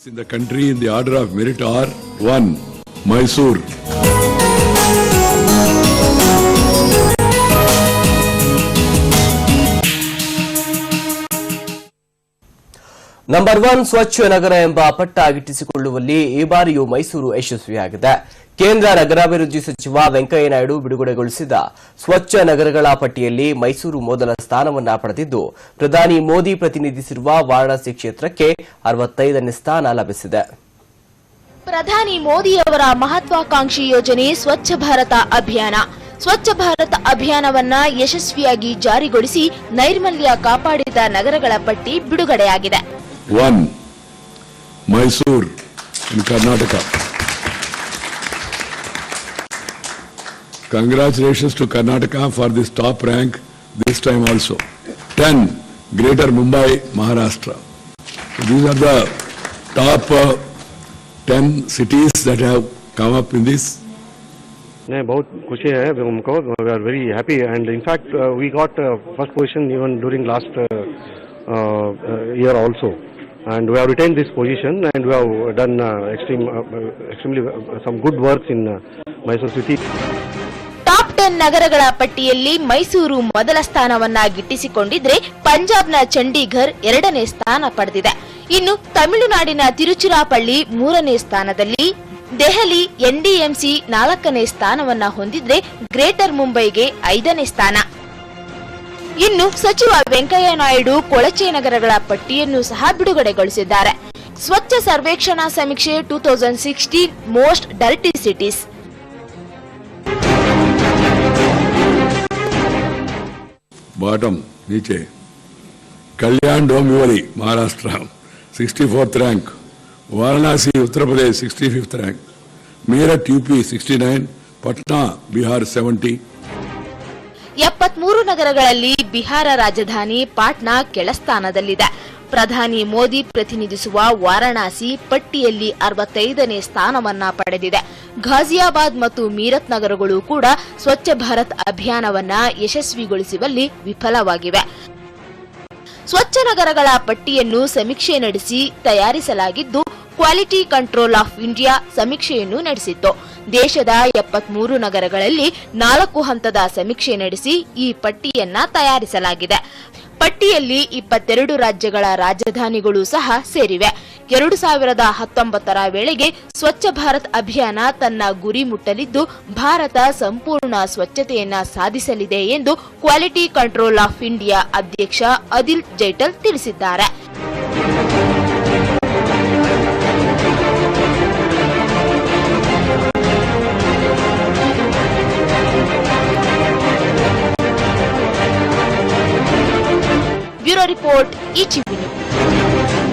in the country in the order of merit are 1. Mysore. Number 1 ಸ್ವಚ್ಛ ನಗರ ಎಂಬ ಪಟ್ಟ ಗಿಟ್ಟಿಸಿಕೊಳ್ಳುವಲ್ಲಿ ಈ ಬಾರಿಯೂ ಮೈಸೂರು ಯಶಸ್ವಿಯಾಗಿದೆ. ಕೇಂದ್ರ ನಗರಾಭಿವೃದ್ಧಿ ಸಚಿವ ವೆಂಕಯ್ಯ ನಾಯ್ಡು ಬಿಡುಗಡೆಗೊಳಿಸಿದ ಸ್ವಚ್ಛ ನಗರಗಳ ಪಟ್ಟಿಯಲ್ಲಿ ಮೈಸೂರು ಮೊದಲ ಸ್ಥಾನವನ್ನ ಪಡೆದಿದ್ದು, ಪ್ರಧಾನಿ ಮೋದಿ ಪ್ರತಿನಿಧಿಸಿರುವ ವಾರಾಣಸಿ ಕ್ಷೇತ್ರಕ್ಕೆ 65ನೇ ಸ್ಥಾನ ಲಭಿಸಿದೆ. ಪ್ರಧಾನಿ ಮೋದಿಯವರ ಮಹತ್ವಾಕಾಂಕ್ಷಿ ಯೋಜನೆ ಸ್ವಚ್ಛ ಭಾರತ ಅಭಿಯಾನ. ಸ್ವಚ್ಛ ಭಾರತ ಅಭಿಯಾನವನ್ನ ಯಶಸ್ವಿಯಾಗಿ ಜಾರಿಗೊಳಿಸಿ ನೈರ್ಮಲ್ಯ ಕಾಪಾಡಿದ ನಗರಗಳ ಪಟ್ಟಿ ಬಿಡುಗಡೆಯಾಗಿದೆ. 1. Mysore in Karnataka. Congratulations to Karnataka for this top rank this time also. 10. Greater Mumbai, Maharashtra. So these are the top 10 cities that have come up in this. नहीं, बहुत खुशी है हमको. We are very happy and in fact we got first position even during last year also, and we have retained this position and we have done extremely some good works in Mysore city. Top 10 ನಗರಗಳ ಪಟ್ಟಿಯಲ್ಲಿ ಮೈಸೂರು ಮೊದಲ ಸ್ಥಾನವನ್ನ ಗಿಟ್ಟಿಸಿಕೊಂಡಿದ್ರೆ ಪಂಜಾಬ್ನ ಚಂಡೀಗಢ್ 2ನೇ ಸ್ಥಾನ ಪಡೆದಿದೆ. ಇನ್ನು ತಮಿಳುನಾಡಿನ ತಿರುಚಿರಾಪಳ್ಳಿ 3ನೇ ಸ್ಥಾನದಲ್ಲಿ, ದೆಹಲಿ ಎನ್ಡಿಎಂಸಿ 4ನೇ ಸ್ಥಾನವನ್ನ ಹೊಂದಿದ್ರೆ ಗ್ರೇಟರ್ ಮುಂಬೈಗೆ 5ನೇ ಸ್ಥಾನ. ಇನ್ನು ಸಚಿವ ವೆಂಕಯ್ಯ ನಾಯ್ಡು ಕೊಳಚೆ ನಗರಗಳ ಪಟ್ಟಿಯನ್ನು ಸಹ ಬಿಡುಗಡೆಗೊಳಿಸಿದ್ದಾರೆ. ಸ್ವಚ್ಛ ಸರ್ವೇಕ್ಷಣಾ ಸಮೀಕ್ಷೆ 2016 ಮೋಸ್ಟ್ ಡರ್ಟಿ ಸಿಟೀಸ್. Bottom, नीचे. Kalyan Dombivli, Maharashtra, 64th rank. Varanasi, Uttar Pradesh, 65th rank. Meerut, UP, 69. Patna, Bihar, 70. 73 ನಗರಗಳಲ್ಲಿ ಬಿಹಾರ ರಾಜಧಾನಿ ಪಾಟ್ನಾ ಕೆಳ ಸ್ಥಾನದಲ್ಲಿದೆ. ಪ್ರಧಾನಿ ಮೋದಿ ಪ್ರತಿನಿಧಿಸುವ ವಾರಾಣಸಿ ಪಟ್ಟಿಯಲ್ಲಿ 65ನೇ ಸ್ಥಾನವನ್ನ ಪಡೆದಿದೆ. ಘಾಜಿಯಾಬಾದ್ ಮತ್ತು ಮೀರತ್ ನಗರಗಳು ಕೂಡ ಸ್ವಚ್ಛ ಭಾರತ್ ಅಭಿಯಾನವನ್ನ ಯಶಸ್ವಿಗೊಳಿಸುವಲ್ಲಿ ವಿಫಲವಾಗಿವೆ. ಸ್ವಚ್ಛ ನಗರಗಳ ಪಟ್ಟಿಯನ್ನು ಸಮೀಕ್ಷೆ ನಡೆಸಿ ತಯಾರಿಸಲಾಗಿದ್ದು, ಕ್ವಾಲಿಟಿ ಕಂಟ್ರೋಲ್ ಆಫ್ ಇಂಡಿಯಾ ಸಮೀಕ್ಷೆಯನ್ನು ನಡೆಸಿತ್ತು. ದೇಶದ 73 ನಗರಗಳಲ್ಲಿ 4 ಹಂತದ ಸಮೀಕ್ಷೆ ನಡೆಸಿ ಈ ಪಟ್ಟಿಯನ್ನ ತಯಾರಿಸಲಾಗಿದೆ. ಪಟ್ಟಿಯಲ್ಲಿ 22 ರಾಜ್ಯಗಳ ರಾಜಧಾನಿಗಳು ಸಹ ಸೇರಿವೆ. 2019ರ ವೇಳೆಗೆ ಸ್ವಚ್ಛ ಭಾರತ್ ಅಭಿಯಾನ ತನ್ನ ಗುರಿ ಮುಟ್ಟಲಿದ್ದು, ಭಾರತ ಸಂಪೂರ್ಣ ಸ್ವಚ್ಛತೆಯನ್ನ ಸಾಧಿಸಲಿದೆ ಎಂದು ಕ್ವಾಲಿಟಿ ಕಂಟ್ರೋಲ್ ಆಫ್ ಇಂಡಿಯಾ ಅಧ್ಯಕ್ಷ ಅದಿಲ್ ಜೈಟಲ್ ತಿಳಿಸಿದ್ದಾರೆ. Bureau report, ETV news.